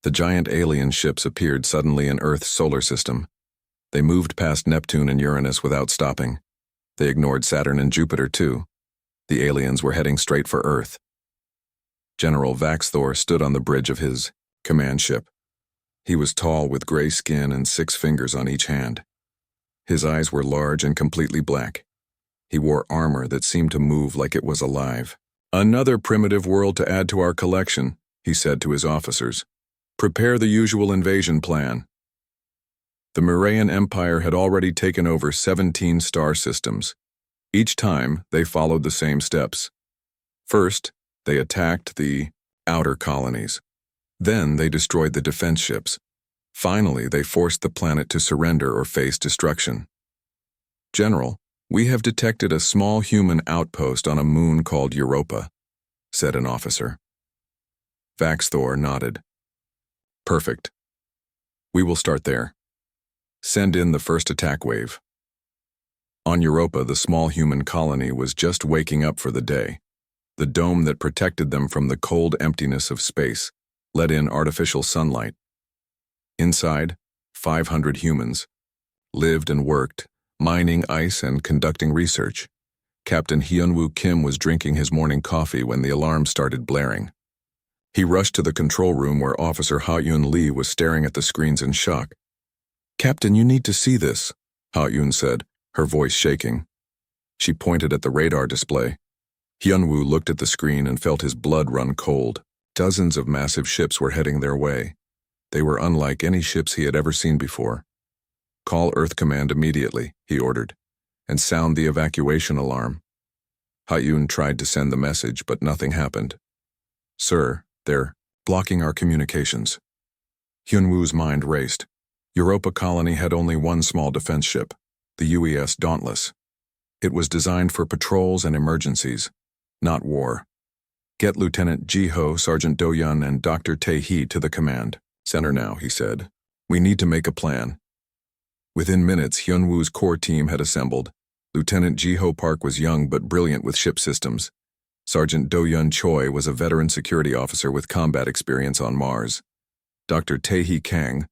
The giant alien ships appeared suddenly in Earth's solar system. They moved past Neptune and Uranus without stopping. They ignored Saturn and Jupiter, too. The aliens were heading straight for Earth. General Vaxthor stood on the bridge of his command ship. He was tall with gray skin and 6 fingers on each hand. His eyes were large and completely black. He wore armor that seemed to move like it was alive. "Another primitive world to add to our collection," he said to his officers. "Prepare the usual invasion plan." The Murayan Empire had already taken over 17 star systems. Each time, they followed the same steps. First, they attacked the outer colonies. Then they destroyed the defense ships. Finally, they forced the planet to surrender or face destruction. "General, we have detected a small human outpost on a moon called Europa," said an officer. Vaxthor nodded. "Perfect. We will start there. Send in the first attack wave." On Europa, the small human colony was just waking up for the day. The dome that protected them from the cold emptiness of space let in artificial sunlight. Inside, 500 humans lived and worked, mining ice and conducting research. Captain Hyunwoo Kim was drinking his morning coffee when the alarm started blaring. He rushed to the control room where Officer Ha-Yun Lee was staring at the screens in shock. "Captain, you need to see this," Ha-Yun said, her voice shaking. She pointed at the radar display. Hyunwoo looked at the screen and felt his blood run cold. Dozens of massive ships were heading their way. They were unlike any ships he had ever seen before. "Call Earth Command immediately," he ordered, "and sound the evacuation alarm." Ha-Yun tried to send the message, but nothing happened. "Sir, they're blocking our communications." Hyunwoo's mind raced. Europa colony had only one small defense ship, the UES Dauntless. It was designed for patrols and emergencies, not war. "Get Lieutenant Ji-ho, Sergeant Do-yun, and Dr. Tae-hee to the command center now," he said. "We need to make a plan." Within minutes, Hyunwoo's core team had assembled. Lieutenant Ji-ho Park was young but brilliant with ship systems. Sergeant Do-yun Choi was a veteran security officer with combat experience on Mars. Dr. Tae-hee Kang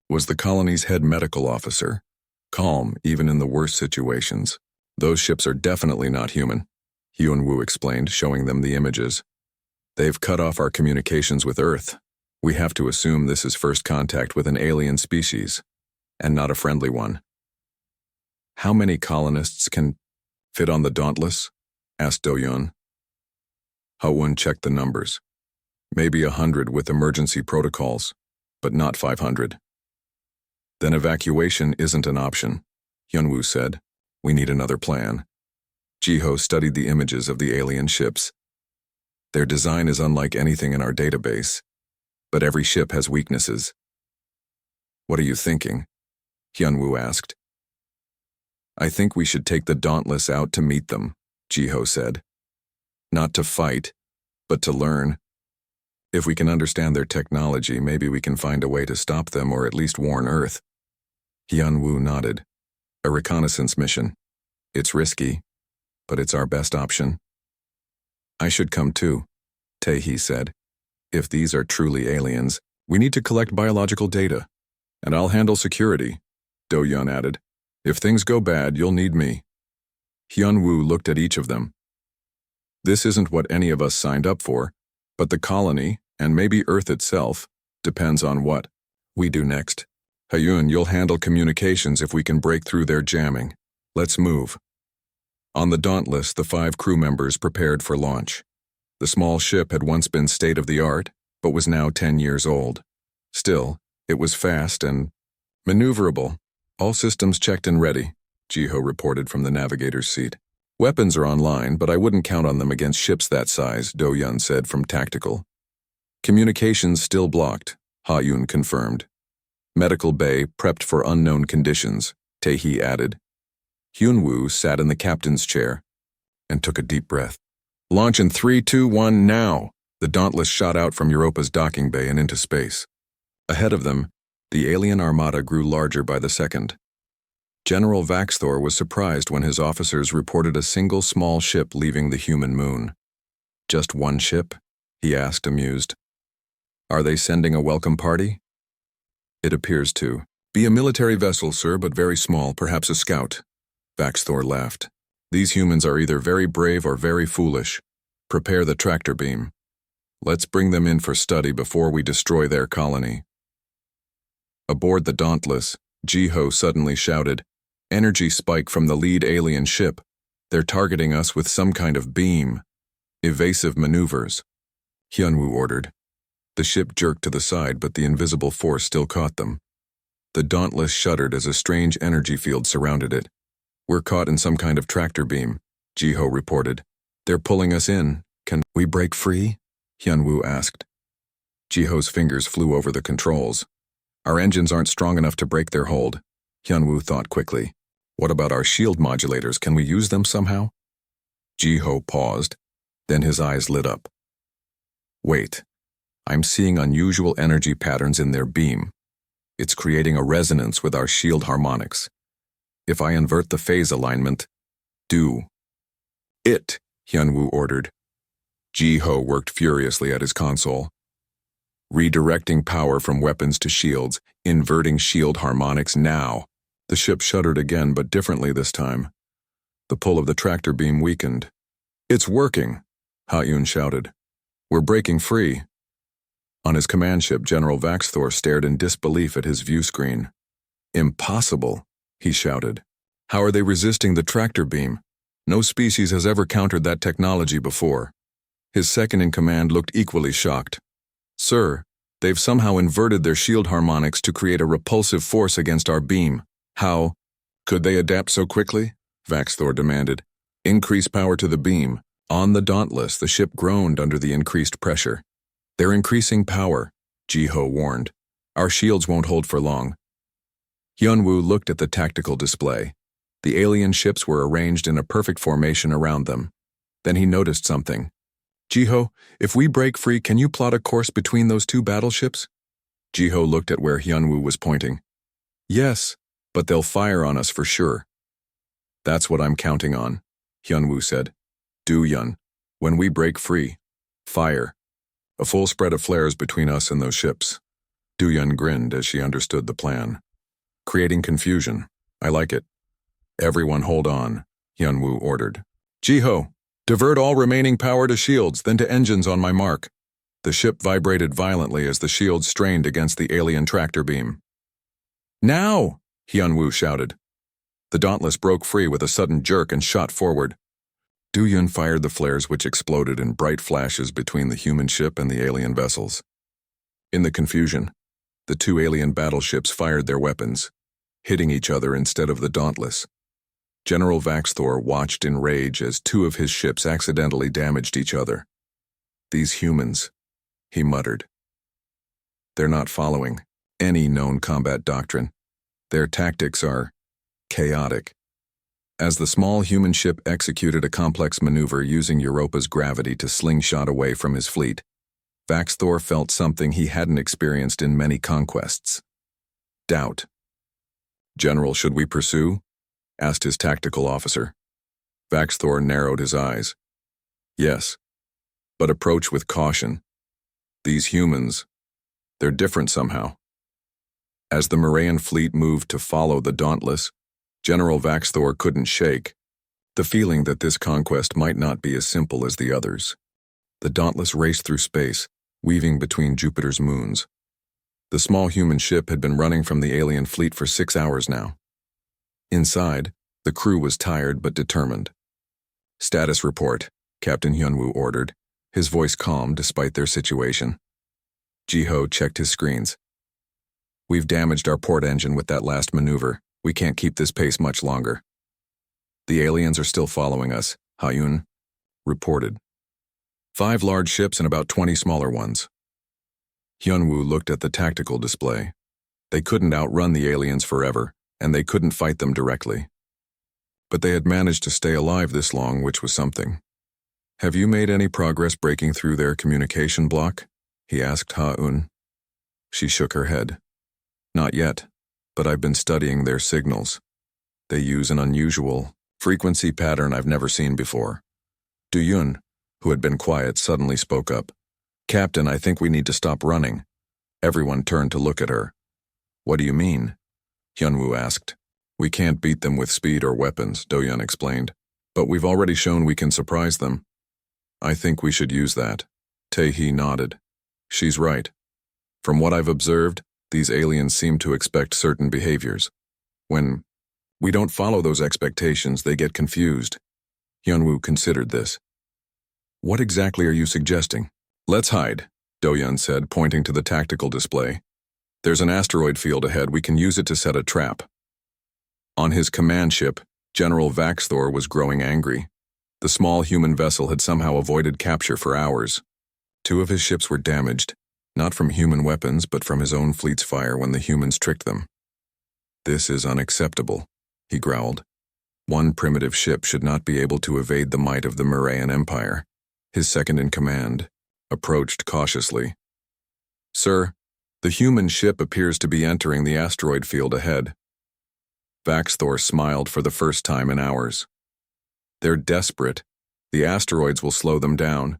was the colony's head medical officer, calm even in the worst situations. "Those ships are definitely not human," Hyunwoo explained, showing them the images. "They've cut off our communications with Earth. We have to assume this is first contact with an alien species, and not a friendly one." "How many colonists can fit on the Dauntless?" asked Do-yun. Ha-won checked the numbers. "Maybe 100 with emergency protocols, but not 500. "Then evacuation isn't an option," Hyunwoo said. "We need another plan." Ji-ho studied the images of the alien ships. "Their design is unlike anything in our database, but every ship has weaknesses." "What are you thinking?" Hyunwoo asked. "I think we should take the Dauntless out to meet them," Ji-ho said. "Not to fight, but to learn. If we can understand their technology, maybe we can find a way to stop them or at least warn Earth." Hyunwoo nodded. "A reconnaissance mission. It's risky, but it's our best option." "I should come too," Tae-hee said. "If these are truly aliens, we need to collect biological data. And I'll handle security," Do-yun added. "If things go bad, you'll need me." Hyunwoo looked at each of them. "This isn't what any of us signed up for, but the colony, and maybe Earth itself, depends on what we do next. Ha-yun, you'll handle communications if we can break through their jamming. Let's move." On the Dauntless, the 5 crew members prepared for launch. The small ship had once been state-of-the-art, but was now 10 years old. Still, it was fast and maneuverable. "All systems checked and ready," Ji-ho reported from the navigator's seat. "Weapons are online, but I wouldn't count on them against ships that size," Do-yun said from tactical. "Communications still blocked," Ha-yun confirmed. "Medical bay prepped for unknown conditions," Tae-hee added. Hyunwoo sat in the captain's chair and took a deep breath. "Launch in 3, 2, 1, now!" The Dauntless shot out from Europa's docking bay and into space. Ahead of them, the alien armada grew larger by the second. General Vaxthor was surprised when his officers reported a single small ship leaving the human moon. "Just one ship?" he asked, amused. Are they sending a welcome party? It appears to. Be a military vessel, sir, but very small, perhaps a scout. Vaxthor laughed. These humans are either very brave or very foolish. Prepare the tractor beam. Let's bring them in for study before we destroy their colony. Aboard the Dauntless, Jiho suddenly shouted, "Energy spike from the lead alien ship. They're targeting us with some kind of beam. Evasive maneuvers." Hyunwoo ordered. The ship jerked to the side, but the invisible force still caught them. The Dauntless shuddered as a strange energy field surrounded it. "We're caught in some kind of tractor beam," Jiho reported. "They're pulling us in. Can we break free?" Hyunwoo asked. Jiho's fingers flew over the controls. "Our engines aren't strong enough to break their hold." Hyunwoo thought quickly. "What about our shield modulators? Can we use them somehow?" Jiho paused. Then his eyes lit up. "Wait. I'm seeing unusual energy patterns in their beam. It's creating a resonance with our shield harmonics. If I invert the phase alignment, do it," Hyunwoo ordered. Jiho worked furiously at his console. "Redirecting power from weapons to shields, inverting shield harmonics now." The ship shuddered again, but differently this time. The pull of the tractor beam weakened. "It's working," Ha-Yun shouted. "We're breaking free." On his command ship, General Vaxthor stared in disbelief at his view screen. "Impossible," he shouted. "How are they resisting the tractor beam? No species has ever countered that technology before." His second-in-command looked equally shocked. "Sir, they've somehow inverted their shield harmonics to create a repulsive force against our beam. How could they adapt so quickly?" Vaxthor demanded. "Increase power to the beam." On the Dauntless, the ship groaned under the increased pressure. "They're increasing power," Jiho warned. "Our shields won't hold for long." Hyunwoo looked at the tactical display. The alien ships were arranged in a perfect formation around them. Then he noticed something. "Jiho, if we break free, can you plot a course between those two battleships?" Jiho looked at where Hyunwoo was pointing. "Yes, but they'll fire on us for sure." "That's what I'm counting on," Hyunwoo said. "Do-Yun, when we break free, fire. A full spread of flares between us and those ships." Do-Yun grinned as she understood the plan. "Creating confusion. I like it." "Everyone hold on," Hyunwoo ordered. "Jiho, divert all remaining power to shields, then to engines on my mark." The ship vibrated violently as the shields strained against the alien tractor beam. "Now!" Hyunwoo shouted. The Dauntless broke free with a sudden jerk and shot forward. Do-Yun fired the flares, which exploded in bright flashes between the human ship and the alien vessels. In the confusion, the two alien battleships fired their weapons, hitting each other instead of the Dauntless. General Vaxthor watched in rage as two of his ships accidentally damaged each other. "These humans," he muttered. "They're not following any known combat doctrine. Their tactics are chaotic." As the small human ship executed a complex maneuver using Europa's gravity to slingshot away from his fleet, Vaxthor felt something he hadn't experienced in many conquests. Doubt. "General, should we pursue?" asked his tactical officer. Vaxthor narrowed his eyes. "Yes, but approach with caution. These humans, they're different somehow." As the Moraean fleet moved to follow the Dauntless, General Vaxthor couldn't shake the feeling that this conquest might not be as simple as the others. The Dauntless raced through space, weaving between Jupiter's moons. The small human ship had been running from the alien fleet for 6 hours now. Inside, the crew was tired but determined. "Status report," Captain Hyunwoo ordered, his voice calm despite their situation. Jiho checked his screens. "We've damaged our port engine with that last maneuver. We can't keep this pace much longer." "The aliens are still following us," Ha-Yun reported. 5 large ships and about 20 smaller ones. Hyunwoo looked at the tactical display. They couldn't outrun the aliens forever, and they couldn't fight them directly. But they had managed to stay alive this long, which was something. "Have you made any progress breaking through their communication block?" he asked Ha-Yun. She shook her head. "Not yet, but I've been studying their signals. They use an unusual frequency pattern I've never seen before." Do-Yun, who had been quiet, suddenly spoke up. Captain, I think we need to stop running. Everyone turned to look at her. What do you mean? Hyunwoo asked. We can't beat them with speed or weapons, Do-yeon explained. But we've already shown we can surprise them. I think we should use that. Tae-hee nodded. She's right. From what I've observed, these aliens seem to expect certain behaviors. When we don't follow those expectations, they get confused. Hyunwoo considered this. What exactly are you suggesting? Let's hide, Do-yeon said, pointing to the tactical display. There's an asteroid field ahead. We can use it to set a trap. On his command ship, General Vaxthor was growing angry. The small human vessel had somehow avoided capture for hours. 2 of his ships were damaged, not from human weapons, but from his own fleet's fire when the humans tricked them. This is unacceptable, he growled. One primitive ship should not be able to evade the might of the Murayan Empire. His second-in-command approached cautiously. Sir, the human ship appears to be entering the asteroid field ahead. Vaxthor smiled for the first time in hours. They're desperate. The asteroids will slow them down.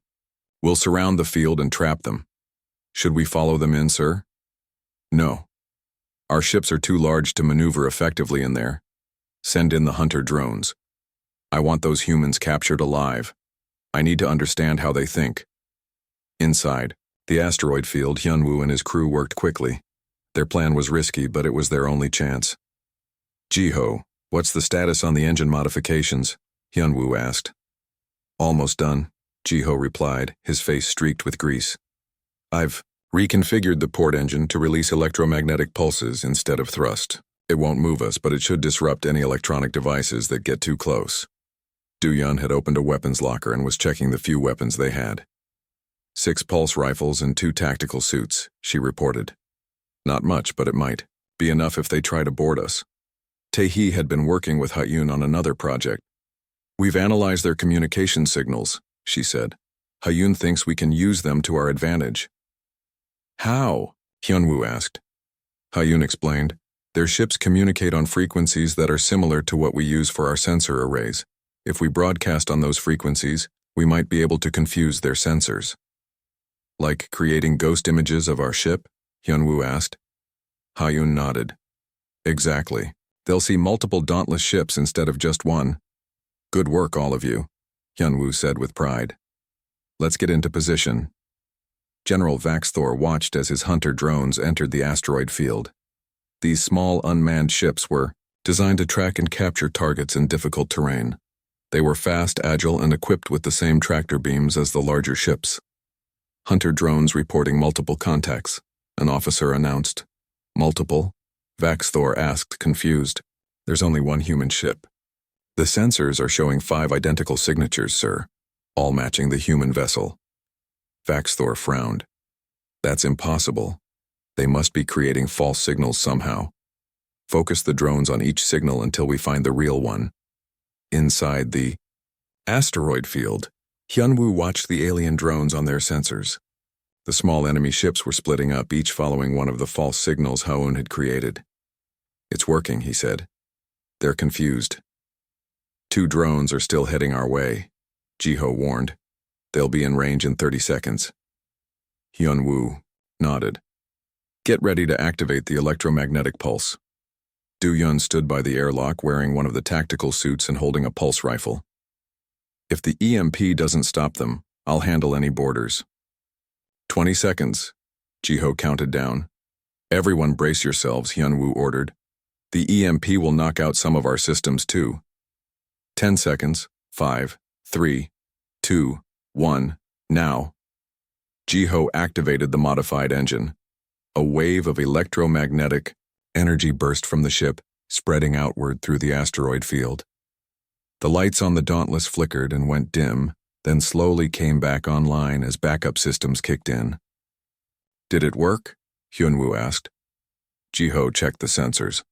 We'll surround the field and trap them. Should we follow them in, sir? No. Our ships are too large to maneuver effectively in there. Send in the hunter drones. I want those humans captured alive. I need to understand how they think. Inside the asteroid field, Hyunwoo and his crew worked quickly. Their plan was risky, but it was their only chance. Jiho, what's the status on the engine modifications? Hyunwoo asked. Almost done, Jiho replied, his face streaked with grease. I've reconfigured the port engine to release electromagnetic pulses instead of thrust. It won't move us, but it should disrupt any electronic devices that get too close. Do-yeon had opened a weapons locker and was checking the few weapons they had. 6 pulse rifles and 2 tactical suits, she reported. Not much, but it might be enough if they try to board us. Tae-hee had been working with Ha-yoon on another project. We've analyzed their communication signals, she said. Ha-yoon thinks we can use them to our advantage. How? Hyunwoo asked. Ha-yoon explained. Their ships communicate on frequencies that are similar to what we use for our sensor arrays. If we broadcast on those frequencies, we might be able to confuse their sensors. Like creating ghost images of our ship? Hyunwoo asked. Ha-yoon nodded. Exactly. They'll see multiple dauntless ships instead of just one. Good work, all of you, Hyunwoo said with pride. Let's get into position. General Vaxthor watched as his hunter drones entered the asteroid field. These small unmanned ships were designed to track and capture targets in difficult terrain. They were fast, agile, and equipped with the same tractor beams as the larger ships. Hunter drones reporting multiple contacts, an officer announced. Multiple? Vaxthor asked, confused. There's only one human ship. The sensors are showing 5 identical signatures, sir, all matching the human vessel. Vaxthor frowned. That's impossible. They must be creating false signals somehow. Focus the drones on each signal until we find the real one. Inside the asteroid field, Hyunwoo watched the alien drones on their sensors. The small enemy ships were splitting up, each following one of the false signals Ha-yoon had created. It's working, he said. They're confused. 2 drones are still heading our way, Jiho warned. They'll be in range in 30 seconds. Hyunwoo nodded. Get ready to activate the electromagnetic pulse. Do-yeon stood by the airlock wearing one of the tactical suits and holding a pulse rifle. If the EMP doesn't stop them, I'll handle any boarders. 20 seconds, Jiho counted down. Everyone brace yourselves, Hyunwoo ordered. The EMP will knock out some of our systems too. 10 seconds, 5, 3, 2, 1, now. Jiho activated the modified engine. A wave of electromagnetic energy burst from the ship, spreading outward through the asteroid field. The lights on the Dauntless flickered and went dim, then slowly came back online as backup systems kicked in. Did it work? Hyunwoo asked. Jiho checked the sensors.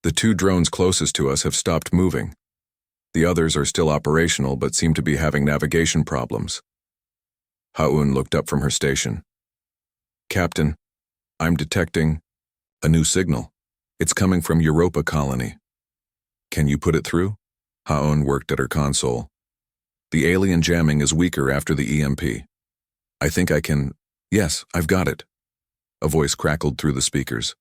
The 2 drones closest to us have stopped moving. The others are still operational but seem to be having navigation problems. Ha-yoon looked up from her station. Captain, I'm detecting a new signal. It's coming from Europa Colony. Can you put it through? Ha-yoon worked at her console. The alien jamming is weaker after the EMP. I think I can. Yes, I've got it. A voice crackled through the speakers.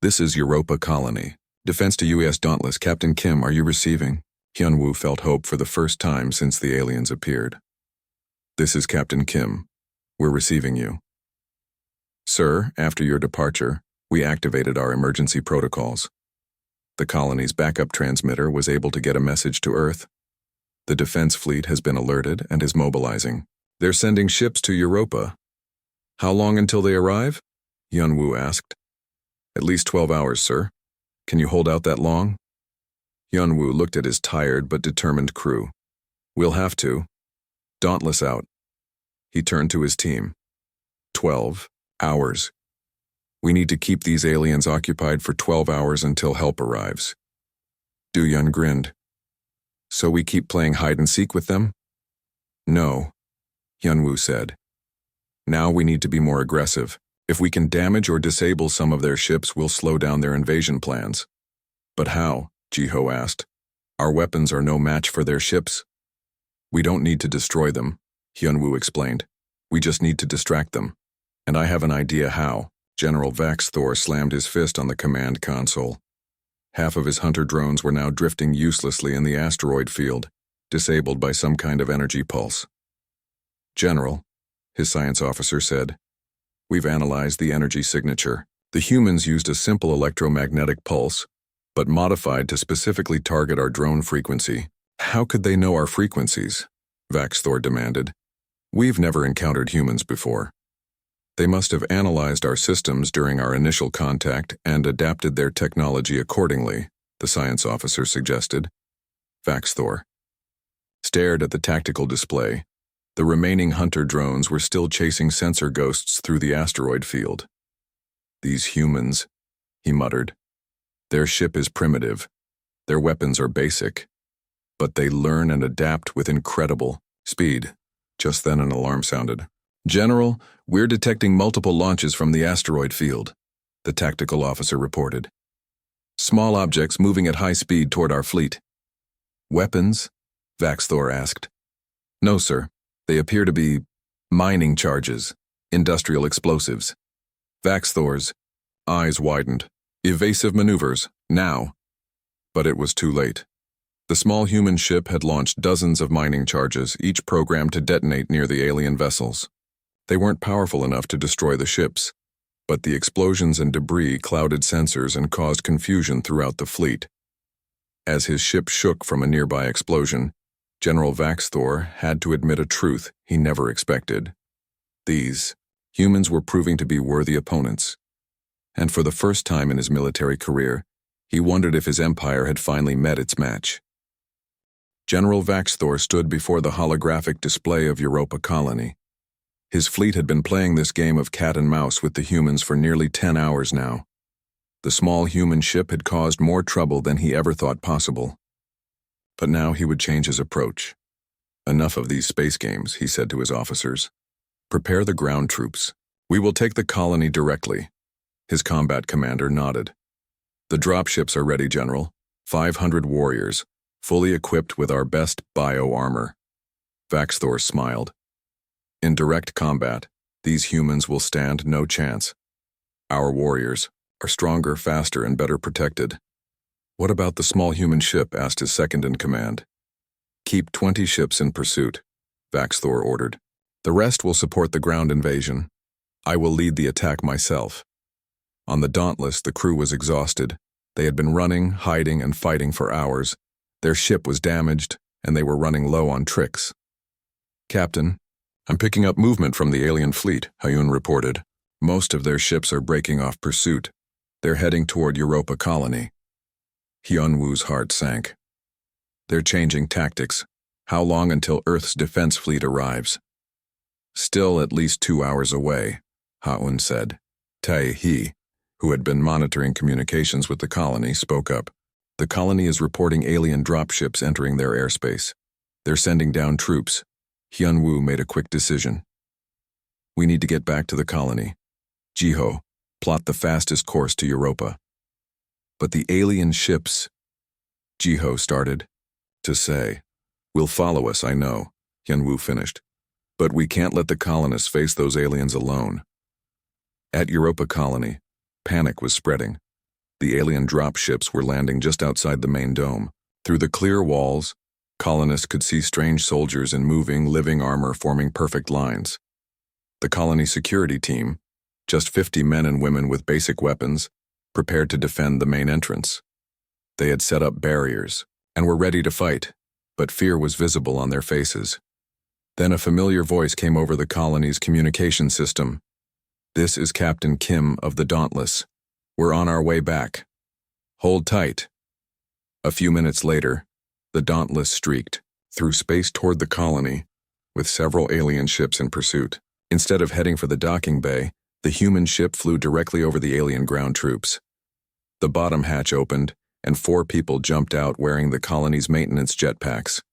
This is Europa Colony. Defense to U.S. Dauntless. Captain Kim, are you receiving? Hyun-woo felt hope for the first time since the aliens appeared. This is Captain Kim. We're receiving you. Sir, after your departure, we activated our emergency protocols. The colony's backup transmitter was able to get a message to Earth. The defense fleet has been alerted and is mobilizing. They're sending ships to Europa. How long until they arrive? Hyun-woo asked. At least 12 hours, sir. Can you hold out that long? Hyun-woo looked at his tired but determined crew. We'll have to. Dauntless out. He turned to his team. 12 hours. We need to keep these aliens occupied for 12 hours until help arrives. Do-yeon grinned. So we keep playing hide-and-seek with them? No, Hyun-woo said. Now we need to be more aggressive. If we can damage or disable some of their ships, we'll slow down their invasion plans. But how? Ji-ho asked. Our weapons are no match for their ships. We don't need to destroy them, Hyun-woo explained. We just need to distract them. And I have an idea how. General Vax-Thor slammed his fist on the command console. Half of his hunter drones were now drifting uselessly in the asteroid field, disabled by some kind of energy pulse. General, his science officer said, we've analyzed the energy signature. The humans used a simple electromagnetic pulse, but modified to specifically target our drone frequency. How could they know our frequencies? Vax-Thor demanded. We've never encountered humans before. They must have analyzed our systems during our initial contact and adapted their technology accordingly, the science officer suggested. Vax-Thor stared at the tactical display. The remaining hunter drones were still chasing sensor ghosts through the asteroid field. These humans, he muttered. Their ship is primitive. Their weapons are basic. But they learn and adapt with incredible speed. Just then an alarm sounded. General, we're detecting multiple launches from the asteroid field, the tactical officer reported. Small objects moving at high speed toward our fleet. Weapons? Vax-Thor asked. No, sir. They appear to be mining charges, industrial explosives. Vax-Thor's eyes widened. Evasive maneuvers, now. But it was too late. The small human ship had launched dozens of mining charges, each programmed to detonate near the alien vessels. They weren't powerful enough to destroy the ships, but the explosions and debris clouded sensors and caused confusion throughout the fleet. As his ship shook from a nearby explosion, General Vax-Thor had to admit a truth he never expected. These humans were proving to be worthy opponents. And for the first time in his military career, he wondered if his empire had finally met its match. General Vax-Thor stood before the holographic display of Europa Colony. His fleet had been playing this game of cat and mouse with the humans for nearly 10 hours now. The small human ship had caused more trouble than he ever thought possible. But now he would change his approach. Enough of these space games, he said to his officers. Prepare the ground troops. We will take the colony directly. His combat commander nodded. The dropships are ready, General. 500 warriors, fully equipped with our best bio-armor. Vax-Thor smiled. In direct combat, these humans will stand no chance. Our warriors are stronger, faster, and better protected. What about the small human ship? Asked his second-in-command. Keep 20 ships in pursuit, Vax-Thor ordered. The rest will support the ground invasion. I will lead the attack myself. On the Dauntless, the crew was exhausted. They had been running, hiding, and fighting for hours. Their ship was damaged, and they were running low on tricks. Captain, I'm picking up movement from the alien fleet, Hyun reported. Most of their ships are breaking off pursuit. They're heading toward Europa Colony. Hyun-woo's heart sank. They're changing tactics. How long until Earth's defense fleet arrives? Still at least 2 hours away, Ha-un said. Tae-hee, who had been monitoring communications with the colony, spoke up. The colony is reporting alien dropships entering their airspace. They're sending down troops. Hyun-woo made a quick decision. We need to get back to the colony. Ji-ho, plot the fastest course to Europa. But the alien ships, Ji-ho started to say. Will follow us, I know, Hyun-woo finished. But we can't let the colonists face those aliens alone. At Europa Colony, panic was spreading. The alien dropships were landing just outside the main dome. Through the clear walls, colonists could see strange soldiers in moving, living armor forming perfect lines. The colony security team, just 50 men and women with basic weapons, prepared to defend the main entrance. They had set up barriers and were ready to fight, but fear was visible on their faces. Then a familiar voice came over the colony's communication system. "This is Captain Kim of the Dauntless. We're on our way back. Hold tight." A few minutes later, the Dauntless streaked through space toward the colony, with several alien ships in pursuit. Instead of heading for the docking bay, the human ship flew directly over the alien ground troops. The bottom hatch opened, and 4 people jumped out wearing the colony's maintenance jetpacks.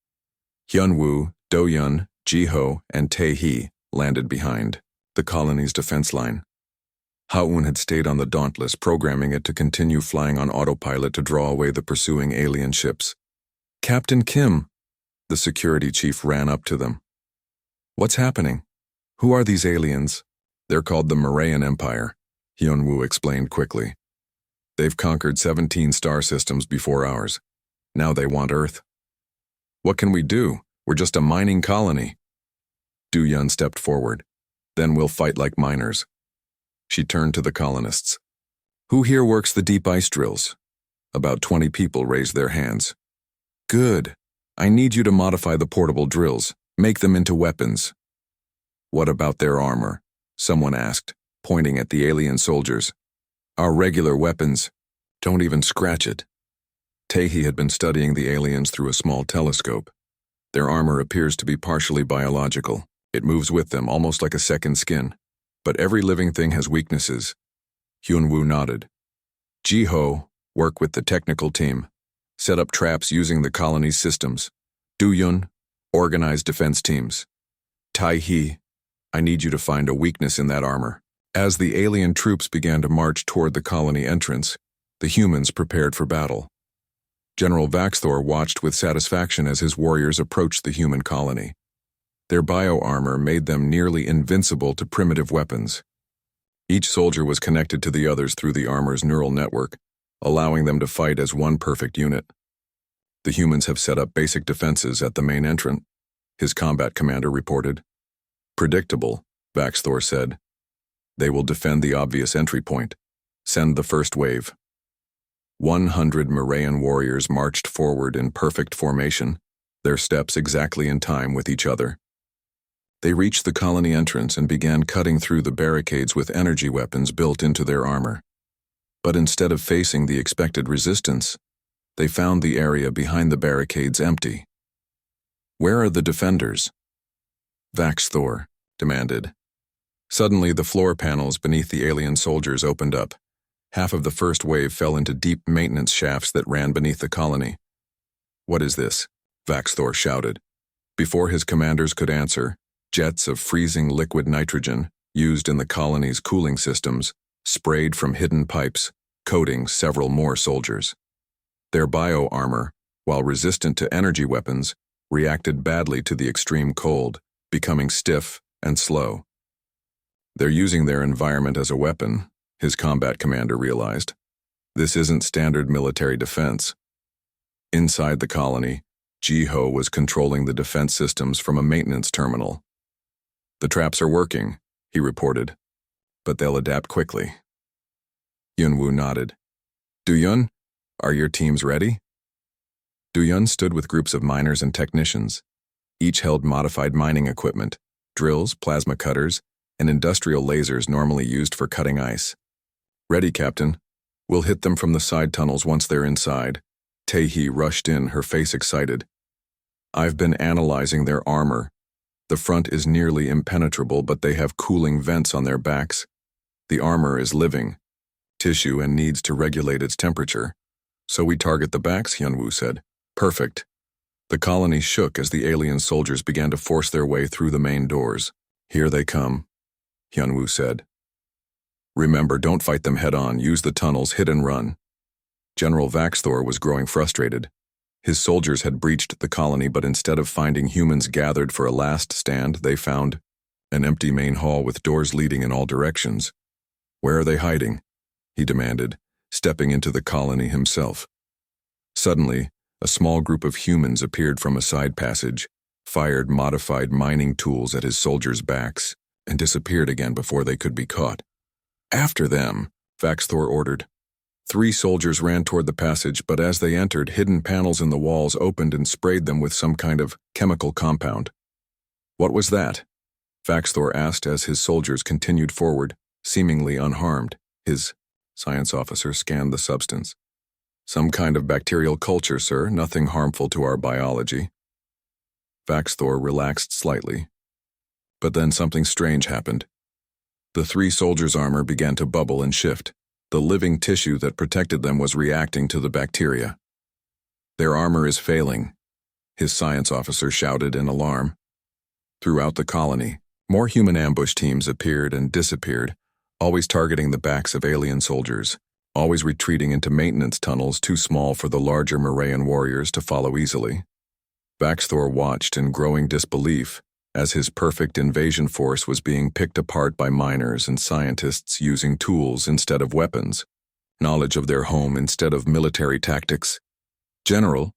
Hyunwoo, Do-Yun, Ji-ho, and Tae-hee landed behind the colony's defense line. Ha-eun had stayed on the Dauntless, programming it to continue flying on autopilot to draw away the pursuing alien ships. "Captain Kim!" The security chief ran up to them. "What's happening? Who are these aliens?" "They're called the Morayan Empire," Hyunwoo explained quickly. "They've conquered 17 star systems before ours. Now they want Earth." "What can we do? We're just a mining colony." Do-Yun stepped forward. "Then we'll fight like miners." She turned to the colonists. "Who here works the deep ice drills?" About 20 people raised their hands. "Good. I need you to modify the portable drills. Make them into weapons." "What about their armor?" someone asked, pointing at the alien soldiers. "Our regular weapons. Don't even scratch it." Tae-hee had been studying the aliens through a small telescope. "Their armor appears to be partially biological. It moves with them, almost like a second skin. But every living thing has weaknesses." Hyunwoo nodded. "Ji-ho, work with the technical team. Set up traps using the colony's systems. Do-Yun, organize defense teams. Tae-hee, I need you to find a weakness in that armor." As the alien troops began to march toward the colony entrance, the humans prepared for battle. General Vaxthor watched with satisfaction as his warriors approached the human colony. Their bio-armor made them nearly invincible to primitive weapons. Each soldier was connected to the others through the armor's neural network, allowing them to fight as one perfect unit. "The humans have set up basic defenses at the main entrance," his combat commander reported. "Predictable," Vaxthor said. "They will defend the obvious entry point. Send the first wave." 100 Morayan warriors marched forward in perfect formation, their steps exactly in time with each other. They reached the colony entrance and began cutting through the barricades with energy weapons built into their armor. But instead of facing the expected resistance, they found the area behind the barricades empty. "Where are the defenders?" Vaxthor demanded. Suddenly, the floor panels beneath the alien soldiers opened up. Half of the first wave fell into deep maintenance shafts that ran beneath the colony. "What is this?" Vaxthor shouted. Before his commanders could answer, jets of freezing liquid nitrogen, used in the colony's cooling systems, sprayed from hidden pipes, coating several more soldiers. Their bio-armor, while resistant to energy weapons, reacted badly to the extreme cold, becoming stiff and slow. "They're using their environment as a weapon," his combat commander realized. "This isn't standard military defense." Inside the colony, Ji-ho was controlling the defense systems from a maintenance terminal. "The traps are working," he reported, "but they'll adapt quickly." Hyunwoo nodded. "Do-Yun, are your teams ready?" Do-Yun stood with groups of miners and technicians. Each held modified mining equipment, drills, plasma cutters, and industrial lasers normally used for cutting ice. "Ready, Captain. We'll hit them from the side tunnels once they're inside." Tae-hee rushed in, her face excited. "I've been analyzing their armor. The front is nearly impenetrable, but they have cooling vents on their backs. The armor is living tissue and needs to regulate its temperature. So we target the backs," Hyunwoo said. "Perfect." The colony shook as the alien soldiers began to force their way through the main doors. "Here they come," Hyunwoo said. "Remember, don't fight them head-on. Use the tunnels, hit and run." General Vaxthor was growing frustrated. His soldiers had breached the colony, but instead of finding humans gathered for a last stand, they found an empty main hall with doors leading in all directions. "Where are they hiding?" he demanded, stepping into the colony himself. Suddenly, a small group of humans appeared from a side passage, fired modified mining tools at his soldiers' backs, and disappeared again before they could be caught. "After them," Vaxthor ordered. 3 soldiers ran toward the passage, but as they entered, hidden panels in the walls opened and sprayed them with some kind of chemical compound. "What was that?" Vaxthor asked as his soldiers continued forward, seemingly unharmed. His science officer scanned the substance. "Some kind of bacterial culture, sir, nothing harmful to our biology." Vaxthor relaxed slightly. But then something strange happened. The 3 soldiers' armor began to bubble and shift. The living tissue that protected them was reacting to the bacteria. "Their armor is failing," his science officer shouted in alarm. Throughout the colony, more human ambush teams appeared and disappeared, always targeting the backs of alien soldiers, always retreating into maintenance tunnels too small for the larger Morayan warriors to follow easily. Vaxthor watched in growing disbelief as his perfect invasion force was being picked apart by miners and scientists using tools instead of weapons, knowledge of their home instead of military tactics. "General,"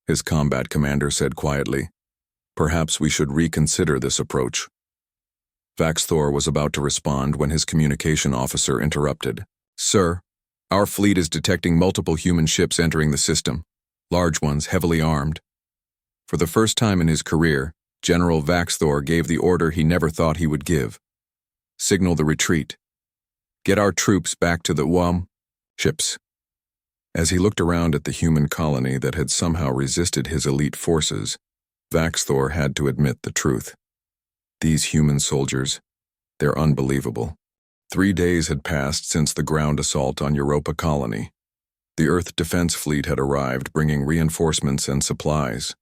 his combat commander said quietly, "perhaps we should reconsider this approach." Vaxthor was about to respond when his communication officer interrupted. "Sir, our fleet is detecting multiple human ships entering the system, large ones heavily armed." For the first time in his career, General Vaxthor gave the order he never thought he would give. "Signal the retreat. Get our troops back to the ships." As he looked around at the human colony that had somehow resisted his elite forces, Vaxthor had to admit the truth. These human soldiers, they're unbelievable. 3 days had passed since the ground assault on Europa colony. The Earth Defense Fleet had arrived, bringing reinforcements and supplies.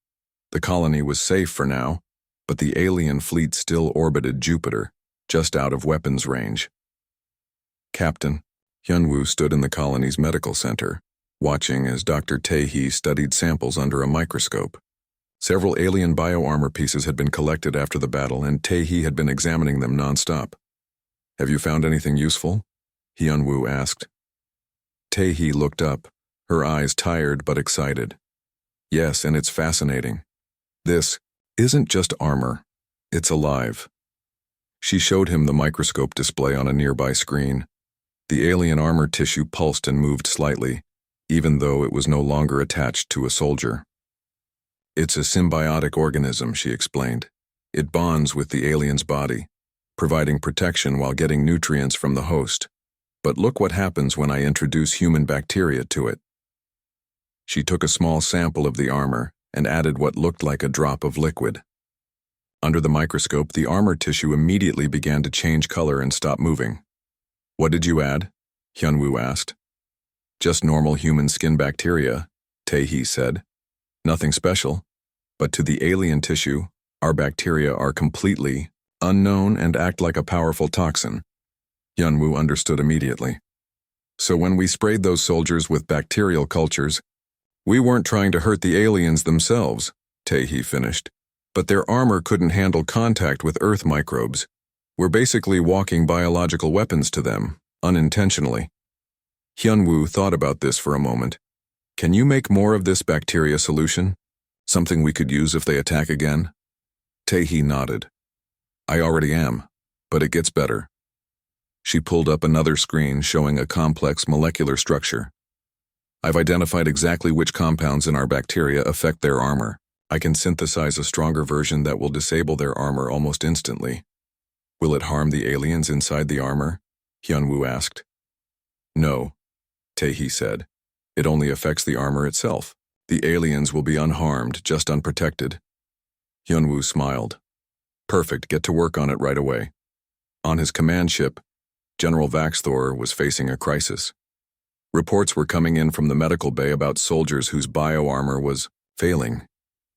The colony was safe for now, but the alien fleet still orbited Jupiter, just out of weapons range. Captain Hyunwoo stood in the colony's medical center, watching as Dr. Tae-hee studied samples under a microscope. Several alien bioarmor pieces had been collected after the battle, and Tae-hee had been examining them nonstop. "Have you found anything useful?" Hyunwoo asked. Tae-hee looked up, her eyes tired but excited. "Yes, and it's fascinating. This isn't just armor, it's alive." She showed him the microscope display on a nearby screen. The alien armor tissue pulsed and moved slightly, even though it was no longer attached to a soldier. "It's a symbiotic organism," she explained. "It bonds with the alien's body, providing protection while getting nutrients from the host. But look what happens when I introduce human bacteria to it." She took a small sample of the armor and added what looked like a drop of liquid. Under the microscope, the armor tissue immediately began to change color and stop moving. "What did you add?" Hyunwoo asked. "Just normal human skin bacteria," Tae-hee said. "Nothing special. But to the alien tissue, our bacteria are completely unknown and act like a powerful toxin." Hyunwoo understood immediately. "So when we sprayed those soldiers with bacterial cultures, we weren't trying to hurt the aliens themselves," Tae-hee finished. "But their armor couldn't handle contact with Earth microbes. We're basically walking biological weapons to them, unintentionally." Hyunwoo thought about this for a moment. "Can you make more of this bacteria solution? Something we could use if they attack again?" Tae-hee nodded. "I already am, but it gets better." She pulled up another screen showing a complex molecular structure. "I've identified exactly which compounds in our bacteria affect their armor. I can synthesize a stronger version that will disable their armor almost instantly." "Will it harm the aliens inside the armor?" Hyunwoo asked. "No," Tae-hee said. "It only affects the armor itself. The aliens will be unharmed, just unprotected." Hyunwoo smiled. "Perfect, get to work on it right away." On his command ship, General Vaxthor was facing a crisis. Reports were coming in from the medical bay about soldiers whose bioarmor was failing.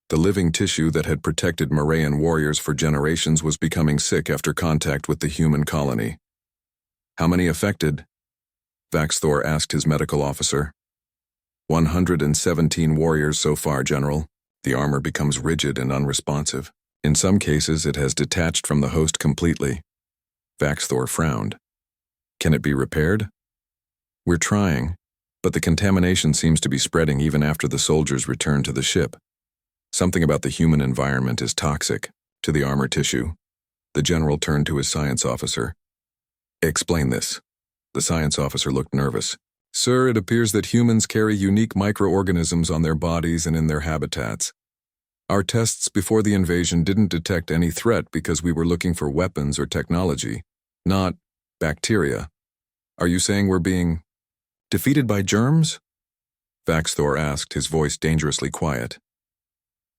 The living tissue that had protected Morayan warriors for generations was becoming sick after contact with the human colony. "How many affected?" Vaxthor asked his medical officer. 117 warriors so far, General. The armor becomes rigid and unresponsive. In some cases, it has detached from the host completely. Vaxthor frowned. Can it be repaired? We're trying, but the contamination seems to be spreading even after the soldiers return to the ship. Something about the human environment is toxic to the armor tissue. The general turned to his science officer. Explain this. The science officer looked nervous. Sir, it appears that humans carry unique microorganisms on their bodies and in their habitats. Our tests before the invasion didn't detect any threat because we were looking for weapons or technology, not bacteria. Are you saying we're being defeated by germs? Vaxthor asked, his voice dangerously quiet.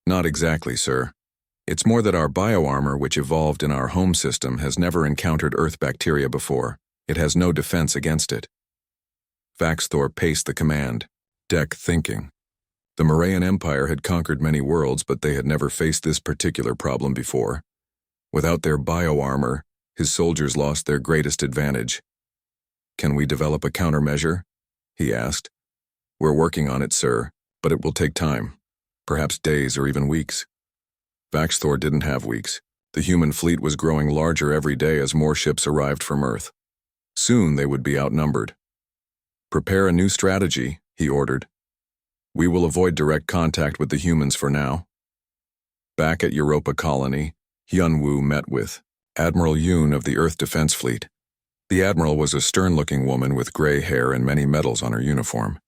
Not exactly, sir. It's more that our bioarmor, which evolved in our home system, has never encountered Earth bacteria before. It has no defense against it. Vaxthor paced the command deck, thinking. The Morayan Empire had conquered many worlds, but they had never faced this particular problem before. Without their bioarmor, his soldiers lost their greatest advantage. Can we develop a countermeasure? He asked. We're working on it, sir, but it will take time. Perhaps days or even weeks. Vaxthor didn't have weeks. The human fleet was growing larger every day as more ships arrived from Earth. Soon they would be outnumbered. Prepare a new strategy, he ordered. We will avoid direct contact with the humans for now. Back at Europa Colony, Hyun-woo met with Admiral Yoon of the Earth Defense Fleet. The admiral was a stern-looking woman with gray hair and many medals on her uniform.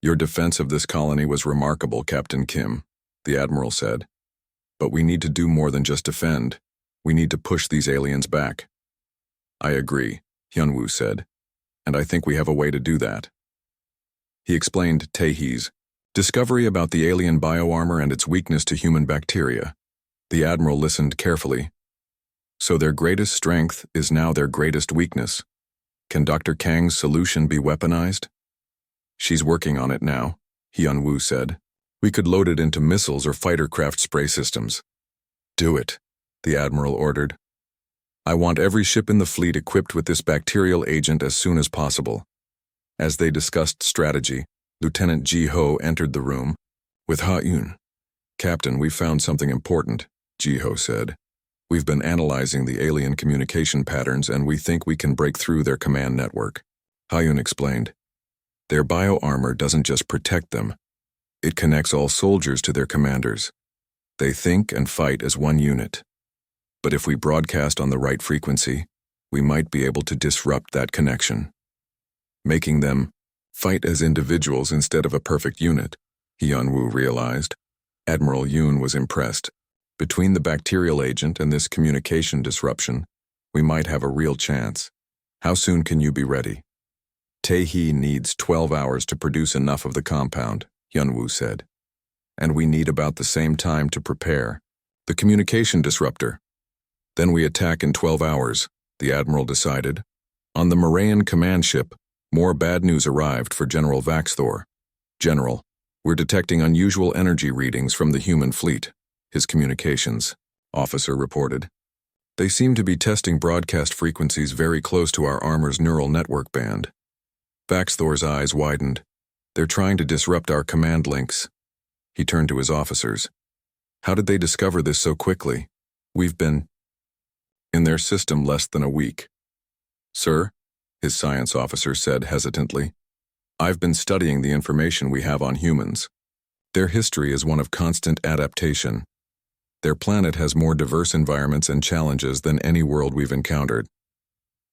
Your defense of this colony was remarkable, Captain Kim, the admiral said. But we need to do more than just defend. We need to push these aliens back. I agree, Hyun-woo said, and I think we have a way to do that. He explained Taehee's discovery about the alien bioarmor and its weakness to human bacteria. The admiral listened carefully. So their greatest strength is now their greatest weakness. Can Dr. Kang's solution be weaponized? She's working on it now, Hyun-woo said. We could load it into missiles or fighter craft spray systems. Do it, the admiral ordered. I want every ship in the fleet equipped with this bacterial agent as soon as possible. As they discussed strategy, Lieutenant Ji-ho entered the room with Ha-eun. Captain, we've found something important, Ji-ho said. We've been analyzing the alien communication patterns and we think we can break through their command network. Ha-eun explained. Their bioarmor doesn't just protect them. It connects all soldiers to their commanders. They think and fight as one unit. But if we broadcast on the right frequency, we might be able to disrupt that connection, making them fight as individuals instead of a perfect unit, Hyun-woo realized. Admiral Yoon was impressed. Between the bacterial agent and this communication disruption, we might have a real chance. How soon can you be ready? Taehee needs 12 hours to produce enough of the compound, Hyun-woo said. And we need about the same time to prepare. The communication disruptor. Then we attack in 12 hours, the admiral decided. On the Morayan command ship, more bad news arrived for General Vaxthor. General, we're detecting unusual energy readings from the human fleet, his communications officer reported. They seem to be testing broadcast frequencies very close to our armor's neural network band. Vaxthor's eyes widened. They're trying to disrupt our command links. He turned to his officers. How did they discover this so quickly? We've been in their system less than a week. Sir, his science officer said hesitantly, I've been studying the information we have on humans. Their history is one of constant adaptation. Their planet has more diverse environments and challenges than any world we've encountered.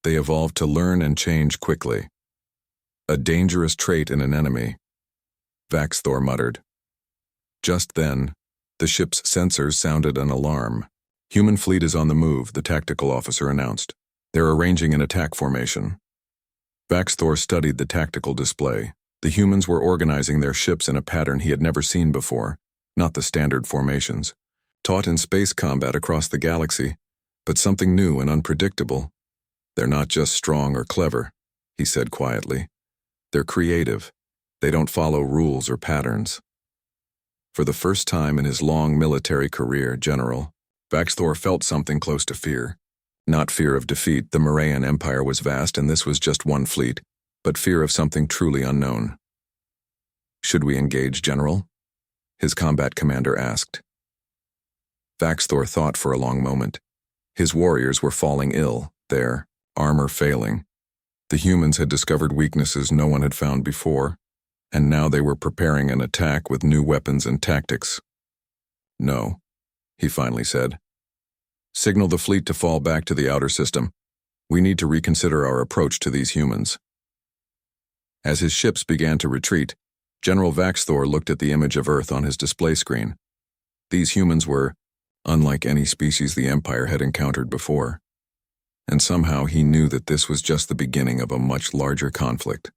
They evolved to learn and change quickly. A dangerous trait in an enemy, Vaxthor muttered. Just then, the ship's sensors sounded an alarm. Human fleet is on the move, the tactical officer announced. They're arranging an attack formation. Vaxthor studied the tactical display. The humans were organizing their ships in a pattern he had never seen before, not the standard formations, taught in space combat across the galaxy, but something new and unpredictable. They're not just strong or clever, he said quietly. They're creative. They don't follow rules or patterns. For the first time in his long military career, General, Vaxthor felt something close to fear. Not fear of defeat, the Morayan Empire was vast and this was just one fleet, but fear of something truly unknown. Should we engage, General? His combat commander asked. Vaxthor thought for a long moment. His warriors were falling ill, their armor failing. The humans had discovered weaknesses no one had found before, and now they were preparing an attack with new weapons and tactics. No, he finally said. Signal the fleet to fall back to the outer system. We need to reconsider our approach to these humans. As his ships began to retreat, General Vaxthor looked at the image of Earth on his display screen. These humans were unlike any species the Empire had encountered before. And somehow he knew that this was just the beginning of a much larger conflict.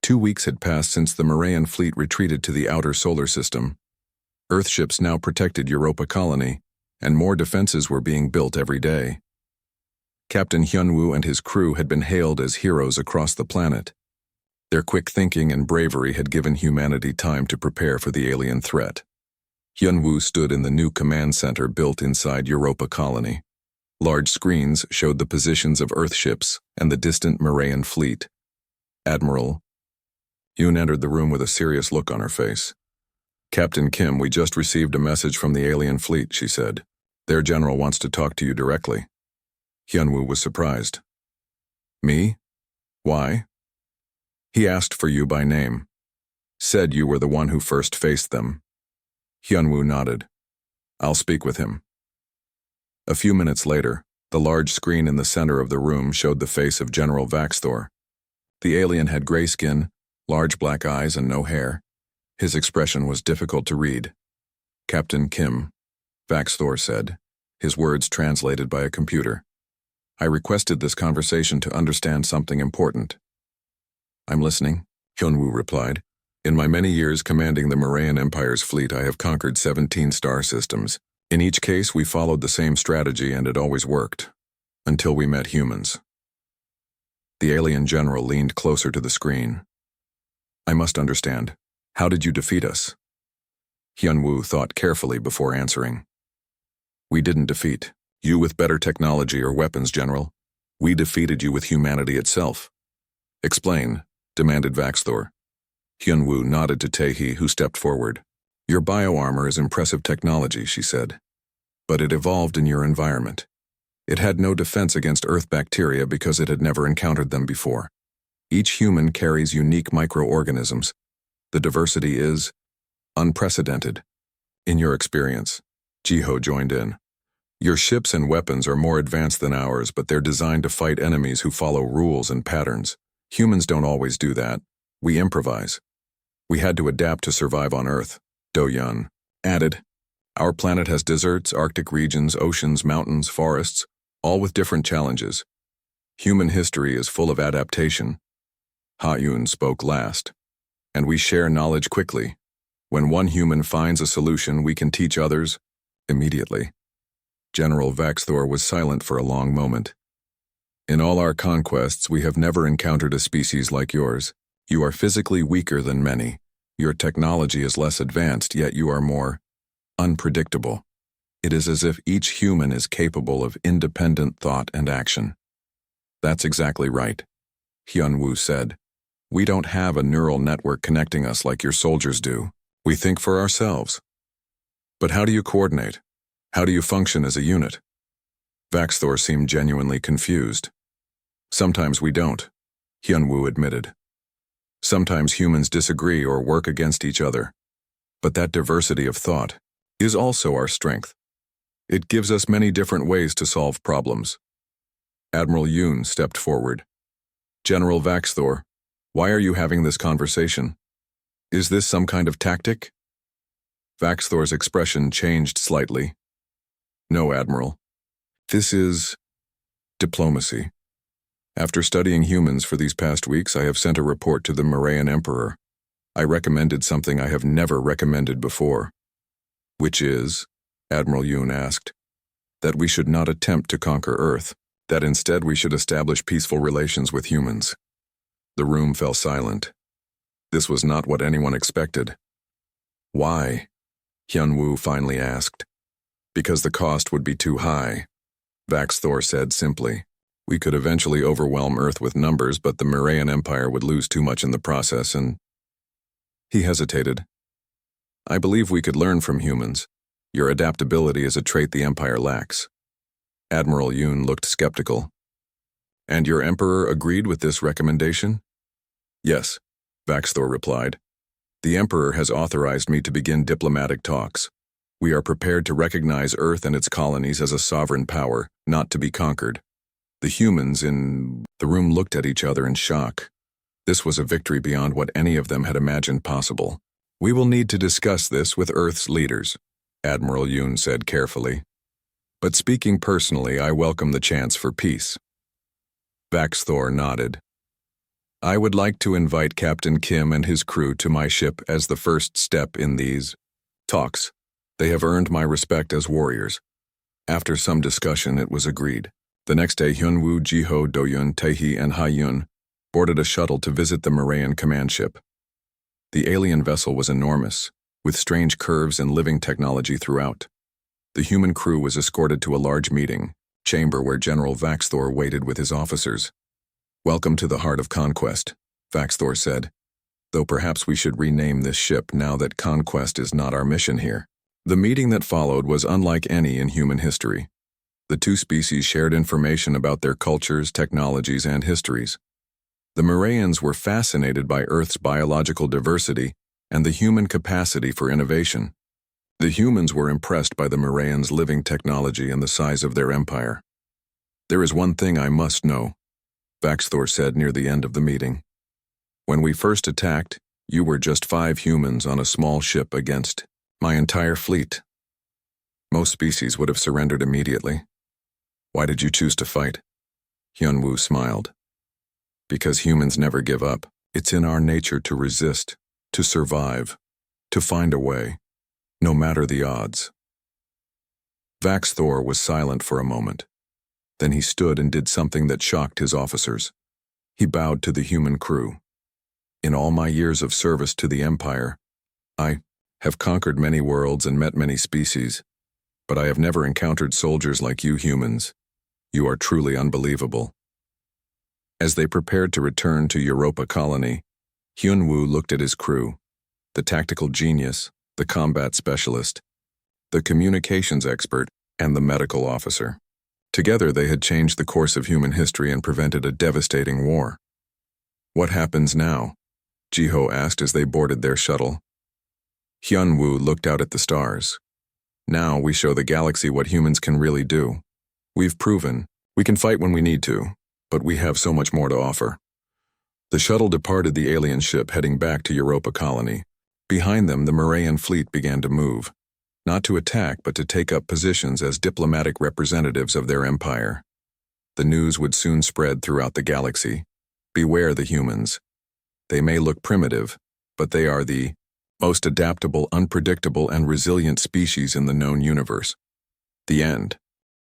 2 weeks had passed since the Morayan fleet retreated to the outer solar system. Earthships now protected Europa Colony, and more defenses were being built every day. Captain Hyunwoo and his crew had been hailed as heroes across the planet. Their quick thinking and bravery had given humanity time to prepare for the alien threat. Hyunwoo stood in the new command center built inside Europa Colony. Large screens showed the positions of Earthships and the distant Morayan fleet. Admiral Yoon entered the room with a serious look on her face. Captain Kim, we just received a message from the alien fleet, she said. Their general wants to talk to you directly. Hyunwoo was surprised. Me? Why? He asked for you by name. Said you were the one who first faced them. Hyunwoo nodded. I'll speak with him. A few minutes later, the large screen in the center of the room showed the face of General Vaxthor. The alien had gray skin, large black eyes, and no hair. His expression was difficult to read. Captain Kim, Vaxthor said, his words translated by a computer. I requested this conversation to understand something important. I'm listening, Hyunwoo replied. In my many years commanding the Morayan Empire's fleet, I have conquered 17 star systems. In each case, we followed the same strategy and it always worked. Until we met humans. The alien general leaned closer to the screen. I must understand. How did you defeat us? Hyunwoo thought carefully before answering. We didn't defeat you with better technology or weapons, General. We defeated you with humanity itself. Explain, demanded Vaxthor. Hyunwoo nodded to Tae-hee, who stepped forward. Your bioarmor is impressive technology, she said. But it evolved in your environment. It had no defense against Earth bacteria because it had never encountered them before. Each human carries unique microorganisms. The diversity is unprecedented. In your experience, Jiho joined in. Your ships and weapons are more advanced than ours, but they're designed to fight enemies who follow rules and patterns. Humans don't always do that. We improvise. We had to adapt to survive on Earth, Do-yeon added. Our planet has deserts, Arctic regions, oceans, mountains, forests, all with different challenges. Human history is full of adaptation. Ha-yoon spoke last. And we share knowledge quickly. When one human finds a solution, we can teach others immediately. General Vaxthor was silent for a long moment. In all our conquests, we have never encountered a species like yours. You are physically weaker than many. Your technology is less advanced, yet you are more unpredictable. It is as if each human is capable of independent thought and action. That's exactly right, Hyunwoo said. We don't have a neural network connecting us like your soldiers do. We think for ourselves. But how do you coordinate? How do you function as a unit? Vaxthor seemed genuinely confused. Sometimes we don't, Hyunwoo admitted. Sometimes humans disagree or work against each other. But that diversity of thought is also our strength. It gives us many different ways to solve problems. Admiral Yoon stepped forward. General Vaxthor, why are you having this conversation? Is this some kind of tactic? Vaxthor's expression changed slightly. No, Admiral. This is diplomacy. After studying humans for these past weeks, I have sent a report to the Morayan Emperor. I recommended something I have never recommended before. Which is, Admiral Yoon asked, that we should not attempt to conquer Earth, that instead we should establish peaceful relations with humans. The room fell silent. This was not what anyone expected. Why? Hyunwoo finally asked. Because the cost would be too high, Vaxthor said simply. We could eventually overwhelm Earth with numbers, but the Morayan Empire would lose too much in the process, and He hesitated. I believe we could learn from humans. Your adaptability is a trait the Empire lacks. Admiral Yoon looked skeptical. And your Emperor agreed with this recommendation? Yes, Vaxthor replied. The Emperor has authorized me to begin diplomatic talks. We are prepared to recognize Earth and its colonies as a sovereign power, not to be conquered. The humans in the room looked at each other in shock. This was a victory beyond what any of them had imagined possible. We will need to discuss this with Earth's leaders, Admiral Yoon said carefully. But speaking personally, I welcome the chance for peace. Vaxthor nodded. I would like to invite Captain Kim and his crew to my ship as the first step in these talks. They have earned my respect as warriors. After some discussion, it was agreed. The next day, Hyunwoo, Jiho, Doyun, Taehi, and Haeyun boarded a shuttle to visit the Moraean command ship. The alien vessel was enormous, with strange curves and living technology throughout. The human crew was escorted to a large meeting chamber where General Vaxthor waited with his officers. Welcome to the heart of conquest, Vaxthor said, though perhaps we should rename this ship now that conquest is not our mission here. The meeting that followed was unlike any in human history. The two species shared information about their cultures, technologies, and histories. The Moraeans were fascinated by Earth's biological diversity and the human capacity for innovation. The humans were impressed by the Moraeans' living technology and the size of their empire. There is one thing I must know, Vaxthor said near the end of the meeting. When we first attacked, you were just 5 humans on a small ship against my entire fleet. Most species would have surrendered immediately. Why did you choose to fight? Hyunwoo smiled. Because humans never give up. It's in our nature to resist, to survive, to find a way, no matter the odds. Vaxthor was silent for a moment. Then he stood and did something that shocked his officers. He bowed to the human crew. In all my years of service to the Empire, I have conquered many worlds and met many species, but I have never encountered soldiers like you humans. You are truly unbelievable. As they prepared to return to Europa Colony, Hyunwoo looked at his crew, the tactical genius, the combat specialist, the communications expert, and the medical officer. Together they had changed the course of human history and prevented a devastating war. What happens now? Jiho asked as they boarded their shuttle. Hyunwoo looked out at the stars. Now we show the galaxy what humans can really do. We've proven we can fight when we need to, but we have so much more to offer. The shuttle departed the alien ship heading back to Europa Colony. Behind them, the Moraean fleet began to move, not to attack but to take up positions as diplomatic representatives of their empire. The news would soon spread throughout the galaxy. Beware the humans. They may look primitive, but they are the most adaptable, unpredictable, and resilient species in the known universe. The end.